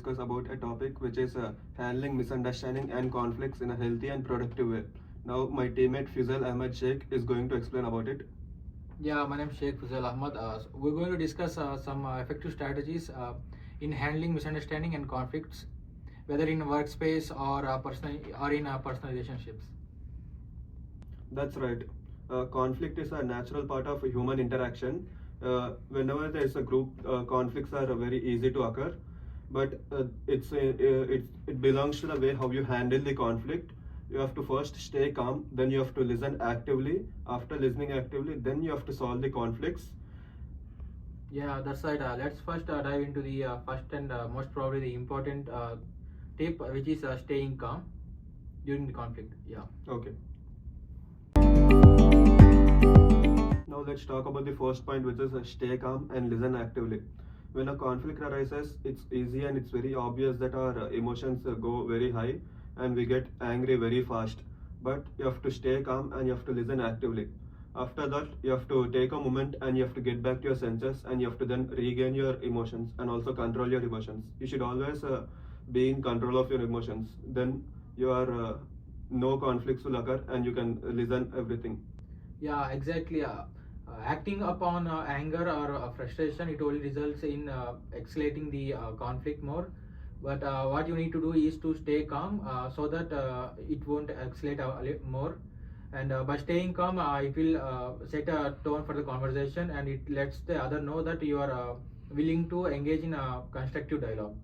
discuss about a topic which is handling misunderstanding and conflicts in a healthy and productive way. Now, my teammate Fizal Ahmed Sheikh is going to explain about it. Yeah, my name is Sheikh Fuzal Ahmad. We're going to discuss some effective strategies in handling misunderstanding and conflicts, whether in workspace or personal relationships. That's right. Conflict is a natural part of human interaction. Whenever there is a group, conflicts are very easy to occur, but it belongs to the way how you handle the conflict. You have to first stay calm, then you have to listen actively. After listening actively, then you have to solve the conflicts. Yeah, that's right. Let's first dive into the first and most probably the important tip, which is staying calm during the conflict. Yeah. Okay. Now let's talk about the first point, which is stay calm and listen actively. When a conflict arises, it's easy and it's very obvious that our emotions go very high and we get angry very fast. But you have to stay calm and you have to listen actively. After that, you have to take a moment and you have to get back to your senses and you have to then regain your emotions and also control your emotions. You should always be in control of your emotions. Then your no conflicts will occur and you can listen everything. Yeah, exactly. Acting upon anger or frustration, it only results in escalating the conflict more. But what you need to do is to stay calm so that it won't escalate more. And by staying calm, it will set a tone for the conversation, and it lets the other know that you are willing to engage in a constructive dialogue.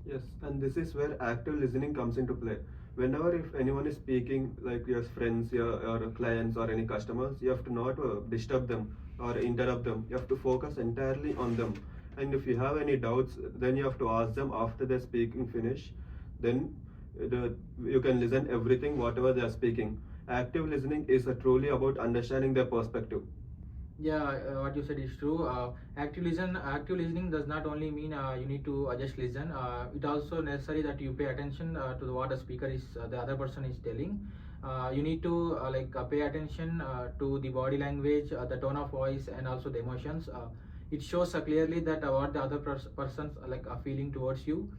Yes, and this is where active listening comes into play. Whenever if anyone is speaking, like your friends, your clients, or any customers, you have to not disturb them or interrupt them. You have to focus entirely on them. And if you have any doubts, then you have to ask them after they're speaking finish. Then you can listen everything whatever they are speaking. Active listening is truly about understanding their perspective. Yeah, what you said is true. Active listening does not only mean you need to just listen. It also necessary that you pay attention to what the other person is telling. You need to pay attention to the body language, the tone of voice, and also the emotions. It shows clearly that what the other persons are feeling towards you.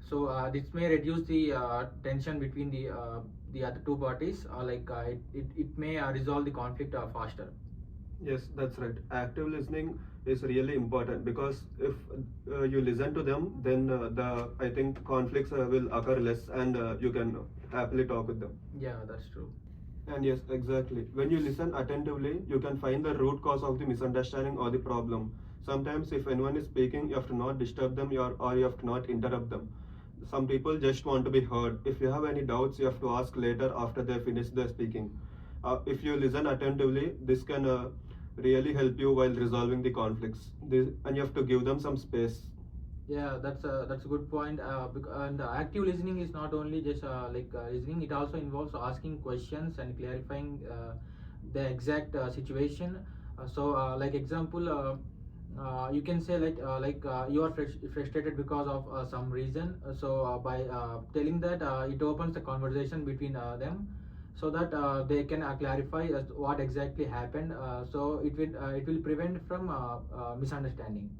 So this may reduce the tension between the other two parties. It may resolve the conflict faster. Yes, that's right. Active listening is really important because if you listen to them, then the I think conflicts will occur less, and you can happily talk with them. Yeah, that's true. And yes, exactly. When you listen attentively, you can find the root cause of the misunderstanding or the problem. Sometimes, if anyone is speaking, you have to not disturb them or you have to not interrupt them. Some people just want to be heard. If you have any doubts, you have to ask later after they finish their speaking. If you listen attentively, this can really help you while resolving the conflicts. And you have to give them some space. Yeah, that's a good point. And active listening is not only just listening; it also involves asking questions and clarifying the exact situation. Like example, you can say you are frustrated because of some reason. By telling that, it opens the conversation between them, so that they can clarify as to what exactly happened. So it will prevent from misunderstanding.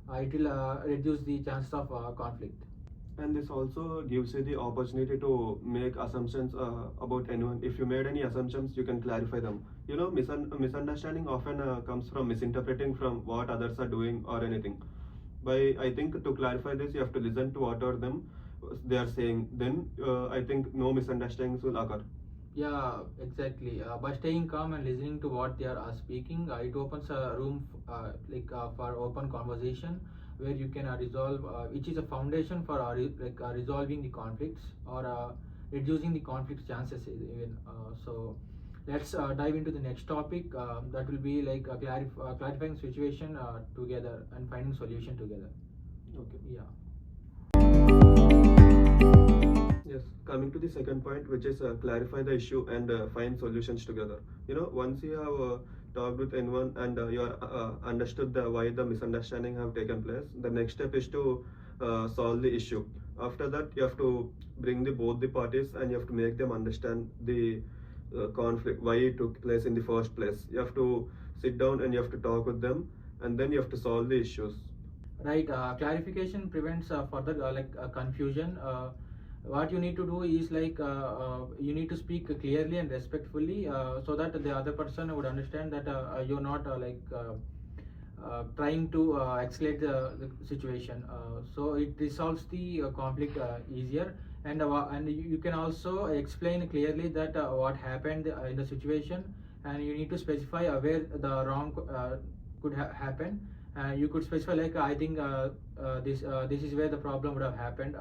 It will reduce the chances of conflict. And this also gives you the opportunity to make assumptions about anyone. If you made any assumptions, you can clarify them. Misunderstanding often comes from misinterpreting from what others are doing or anything. I think to clarify this, you have to listen to what are them they are saying. Then I think no misunderstandings will occur. Yeah, exactly. By staying calm and listening to what they are speaking, it opens a room for open conversation where you can resolve, which is a foundation for resolving the conflicts or reducing the conflict chances even. Let's dive into the next topic. That will be clarifying situation together and finding solution together. Okay. Yeah. Yes, coming to the second point, which is clarify the issue and find solutions together. Once you have talked with anyone and you are understood why the misunderstanding have taken place, the next step is to solve the issue. After that, you have to bring both the parties and you have to make them understand the conflict, why it took place in the first place. You have to sit down and you have to talk with them, and then you have to solve the issues. Right, clarification prevents further confusion. What you need to do is you need to speak clearly and respectfully, so that the other person would understand that you're not trying to escalate the situation. So it resolves the conflict easier, and you can also explain clearly that what happened in the situation, and you need to specify where the wrong could happen. You could specify like I think this is where the problem would have happened,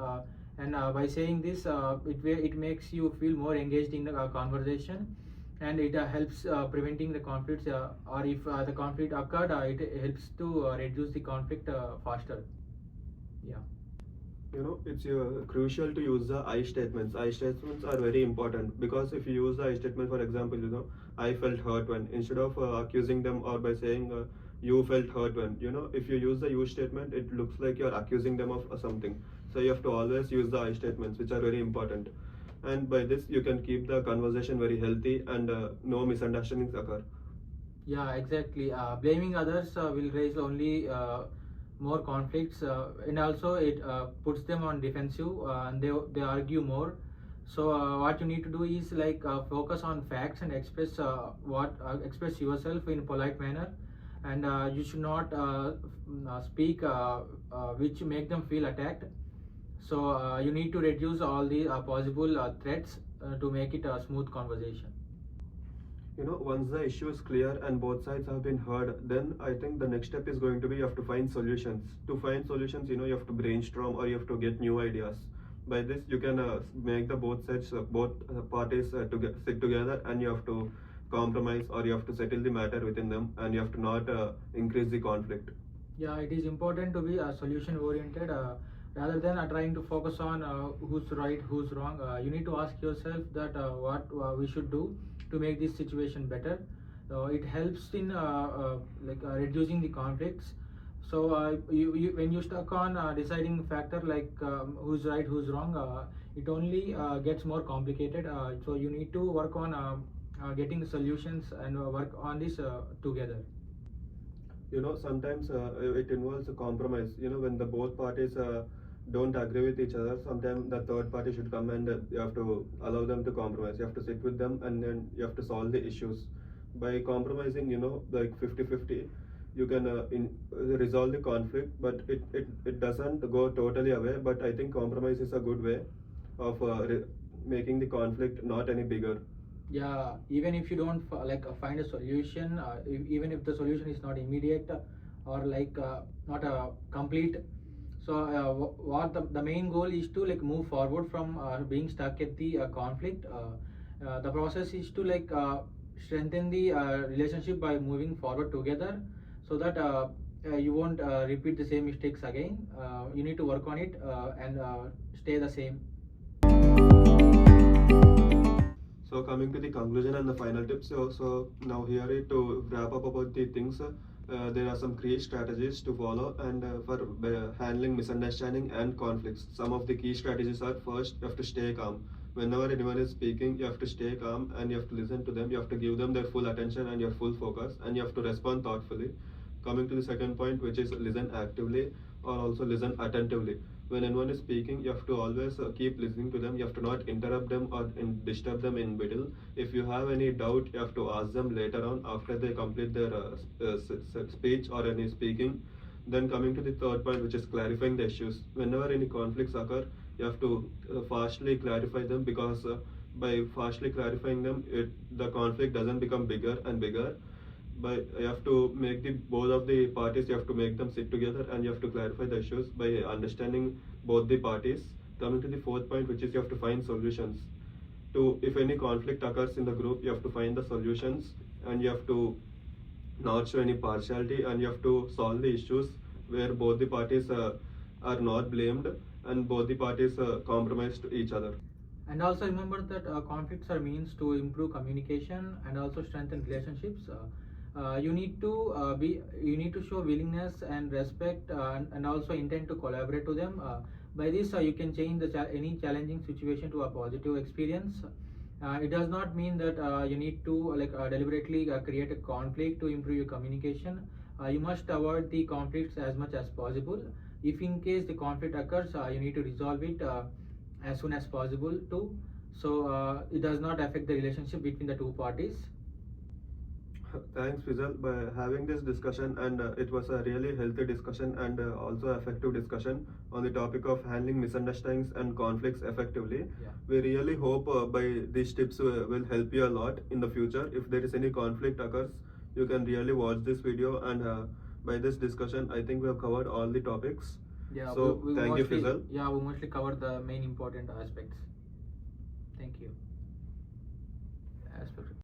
and by saying this, it makes you feel more engaged in the conversation, and it helps preventing the conflicts, or if the conflict occurred, it helps to reduce the conflict faster. Yeah. It's crucial to use the I statements. I statements are very important because if you use the I statement, for example, I felt hurt when, instead of accusing them, or by saying you felt hurt when, if you use the you statement, it looks like you're accusing them of something. So you have to always use the I statements, which are very important. And by this, you can keep the conversation very healthy, and no misunderstandings occur. Yeah, exactly. Blaming others will raise only more conflicts, and also it puts them on defensive, and they argue more. So what you need to do is focus on facts and express yourself in polite manner, and you should not speak which make them feel attacked. So you need to reduce all the possible threats to make it a smooth conversation. Once the issue is clear and both sides have been heard, then I think the next step is going to be you have to find solutions. To find solutions, you have to brainstorm, or you have to get new ideas. By this, you can make the both sides, both parties sit together, and you have to compromise, or you have to settle the matter within them, and you have to not increase the conflict. Yeah, it is important to be solution oriented, rather than trying to focus on who's right, who's wrong. You need to ask yourself that what we should do to make this situation better. It helps in reducing the conflicts. So when you stuck on deciding factor who's right, who's wrong, it only gets more complicated. So you need to work on getting solutions and work on this together. Sometimes it involves a compromise. When the both parties don't agree with each other, sometimes the third party should come, and you have to allow them to compromise. You have to sit with them, and then you have to solve the issues. By compromising, like 50-50, you can resolve the conflict, but it doesn't go totally away. But I think compromise is a good way of making the conflict not any bigger. Yeah, even if you don't find a solution, even if the solution is not immediate, or not complete. So what the main goal is to move forward from being stuck at the conflict. The process is to strengthen the relationship by moving forward together, so that you won't repeat the same mistakes again. You need to work on it, and stay the same. So coming to the conclusion and the final tips. So now here to wrap up about the things. There are some key strategies to follow, and for handling misunderstanding and conflicts. Some of the key strategies are: first, you have to stay calm. Whenever anyone is speaking, you have to stay calm, and you have to listen to them. You have to give them their full attention and your full focus, and you have to respond thoughtfully. Coming to the second point, which is listen actively, or also listen attentively. When anyone is speaking, you have to always keep listening to them. You have to not interrupt them or disturb them in middle. If you have any doubt, you have to ask them later on after they complete their speech or any speaking. Then coming to the third point, which is clarifying the issues. Whenever any conflicts occur, you have to fastly clarify them, because by fastly clarifying them, the conflict doesn't become bigger and bigger. But you have to make the both of the parties, you have to make them sit together, and you have to clarify the issues by understanding both the parties. Coming to the fourth point, which is you have to find solutions. To if any conflict occurs in the group, you have to find the solutions, and you have to not show any partiality, and you have to solve the issues where both the parties are not blamed, and both the parties compromise to each other. And also remember that conflicts are means to improve communication and also strengthen relationships. You need to show willingness and respect, and also intend to collaborate to them. By this, you can change any challenging situation to a positive experience. It does not mean that you need to deliberately create a conflict to improve your communication. You must avoid the conflicts as much as possible. If in case the conflict occurs, you need to resolve it as soon as possible too, so it does not affect the relationship between the two parties. Thanks, Fizal, by having this discussion, and it was a really healthy discussion and also effective discussion on the topic of handling misunderstandings and conflicts effectively. Yeah. We really hope by these tips will help you a lot in the future. If there is any conflict occurs, you can really watch this video, and by this discussion, I think we have covered all the topics. Yeah, So we thank you, mostly, Fizal. yeah, we mostly cover the main important aspects. Thank you. Aspect.